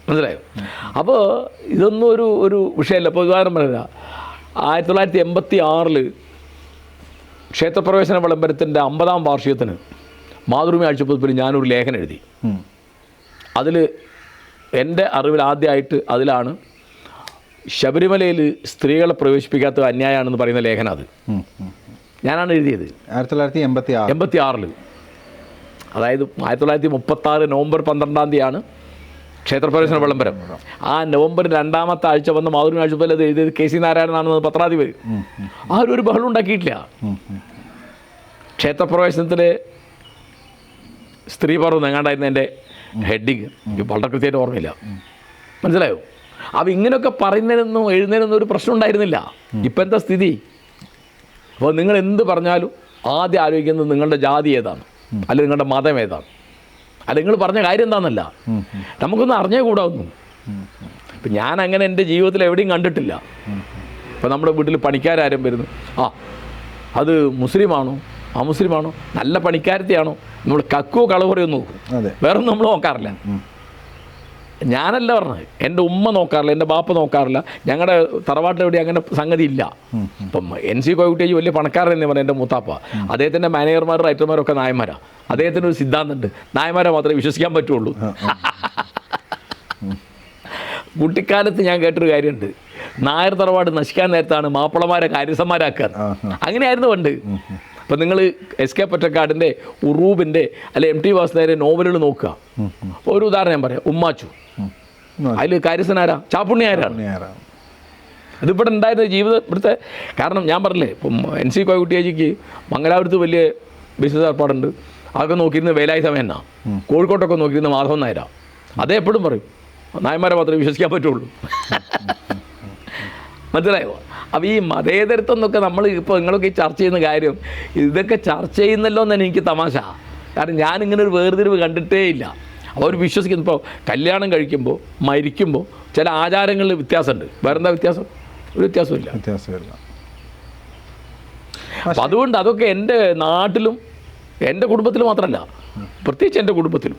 മനസ്സിലായോ? അപ്പോൾ ഇതൊന്നും ഒരു വിഷയമല്ല. ഇപ്പോൾ ഉദാഹരണം പറയുക, 1986 ക്ഷേത്രപ്രവേശന വിളംബരത്തിൻ്റെ 50-ാം വാർഷികത്തിന് മാതൃഭൂമി ആഴ്ചപ്പതിപ്പിൽ ഞാനൊരു ലേഖനം എഴുതി. അതിൽ എൻ്റെ അറിവിൽ ആദ്യമായിട്ട് അതിലാണ് ശബരിമലയിൽ സ്ത്രീകളെ പ്രവേശിപ്പിക്കാത്തത് അന്യായമാണെന്ന് പറയുന്ന ലേഖനം. അത് ഞാനാണ് എഴുതിയത് 1986. അതായത് 1936 നവംബർ 12-ാം തീയതിയാണ് ക്ഷേത്രപ്രവേശന വിളംബരം. ആ നവംബർ 2-ാമത്തെ ആഴ്ച വന്ന മാതൃഭൂമി ആഴ്ചപ്പതിൽ അത് എഴുതിയത് KC നാരായണനാണെന്ന് പത്രാധിപർ. ആരും ഒരു ബഹളം ഉണ്ടാക്കിയിട്ടില്ല. ക്ഷേത്രപ്രവേശനത്തിൽ സ്ത്രീ പർവ്വം എങ്ങാണ്ടായിരുന്നു എൻ്റെ ഹെഡിങ്. വളരെ കൃത്യമായിട്ട് ഓർമ്മയില്ല. മനസ്സിലായോ? അപ്പോൾ ഇങ്ങനെയൊക്കെ പറയുന്നതിനൊന്നും എഴുതുന്നതിനൊന്നും ഒരു പ്രശ്നം ഉണ്ടായിരുന്നില്ല. ഇപ്പം എന്താ സ്ഥിതി? അപ്പോൾ നിങ്ങൾ എന്ത് പറഞ്ഞാലും ആദ്യം ആലോചിക്കുന്നത് നിങ്ങളുടെ ജാതി ഏതാണ്, അല്ലെങ്കിൽ നിങ്ങളുടെ മതം ഏതാണ്, അല്ല നിങ്ങൾ പറഞ്ഞ കാര്യം എന്താണെന്നല്ല. നമുക്കൊന്നും അറിഞ്ഞേ കൂടാവുന്നു. ഇപ്പം ഞാൻ അങ്ങനെ എൻ്റെ ജീവിതത്തിൽ എവിടെയും കണ്ടിട്ടില്ല. ഇപ്പം നമ്മുടെ വീട്ടിൽ പണിക്കാരും വരുന്നു, അത് മുസ്ലിമാണോ അമുസ്ലിമാണോ നല്ല പണിക്കാരത്തെയാണോ, നമ്മൾ കക്കോ കളവുറയോ നോക്കും. വേറൊന്നും നമ്മൾ നോക്കാറില്ല. ഞാനല്ല പറഞ്ഞത്, എൻ്റെ ഉമ്മ നോക്കാറില്ല, എൻ്റെ ബാപ്പ നോക്കാറില്ല. ഞങ്ങളുടെ തറവാട്ടിൽ എവിടെ അങ്ങനെ സംഗതി ഇല്ല. ഇപ്പം NC കോയക്കുട്ടി വലിയ പണക്കാരൻ പറഞ്ഞാൽ എൻ്റെ മൂത്താപ്പ, അദ്ദേഹത്തിൻ്റെ മാനേജർമാരും റൈറ്റർമാരും ഒക്കെ നായന്മാരാണ്. അദ്ദേഹത്തിന് ഒരു സിദ്ധാന്തമുണ്ട്, നായന്മാരെ മാത്രമേ വിശ്വസിക്കാൻ പറ്റുള്ളൂ. കുട്ടിക്കാലത്ത് ഞാൻ കേട്ടൊരു കാര്യമുണ്ട്, നായർ തറവാട് നശിക്കാൻ നേരത്താണ് മാപ്പിളമാരെ കാര്യസ്ഥന്മാരാക്കാൻ. അങ്ങനെയായിരുന്നു പണ്ട്. അപ്പം നിങ്ങൾ SK പൊറ്റക്കാടിൻ്റെ, ഉറൂബിൻ്റെ, അല്ലെ MT വാസുദേവൻ്റെ നോവലുകൾ നോക്കുക. ഒരു ഉദാഹരണം ഞാൻ പറയാം, ഉമ്മാച്ചു. അതിൽ കാര്യസ്ഥനാരാ? ചാപ്പുണ്ണിയാരാണ്. അതിവിടെ ഉണ്ടായിരുന്ന ജീവിതം ഇവിടുത്തെ. കാരണം ഞാൻ പറഞ്ഞില്ലേ, ഇപ്പം NC കോയക്കുട്ടിയേജിക്ക് മംഗലാപുരത്ത് വലിയ ബിസിനസ് ഏർപ്പാടുണ്ട്. അതൊക്കെ നോക്കിയിരുന്ന വേലായി സമയം എന്നാ, കോഴിക്കോട്ടൊക്കെ നോക്കിയിരുന്ന മാധവൻ നായരാ. അതേ എപ്പോഴും പറയും, നായന്മാരെ മാത്രമേ വിശ്വസിക്കാൻ പറ്റുള്ളൂ. മനസ്സിലായോ? അപ്പോൾ ഈ മതേതരത്വം എന്നൊക്കെ നമ്മൾ ഇപ്പോൾ നിങ്ങളൊക്കെ ഈ ചർച്ച ചെയ്യുന്ന കാര്യം, ഇതൊക്കെ ചർച്ച ചെയ്യുന്നല്ലോ എന്ന് എനിക്ക് തമാശ. കാരണം ഞാനിങ്ങനെ ഒരു വേർതിരിവ് കണ്ടിട്ടേ ഇല്ല. അവർ വിശ്വസിക്കുന്നു. ഇപ്പോൾ കല്യാണം കഴിക്കുമ്പോൾ, മരിക്കുമ്പോൾ ചില ആചാരങ്ങളിൽ വ്യത്യാസമുണ്ട്. വേറെന്താ വ്യത്യാസം? ഒരു വ്യത്യാസമില്ല. അപ്പം അതുകൊണ്ട് അതൊക്കെ എൻ്റെ നാട്ടിലും എൻ്റെ കുടുംബത്തിലും മാത്രമല്ല, പ്രത്യേകിച്ച് എൻ്റെ കുടുംബത്തിലും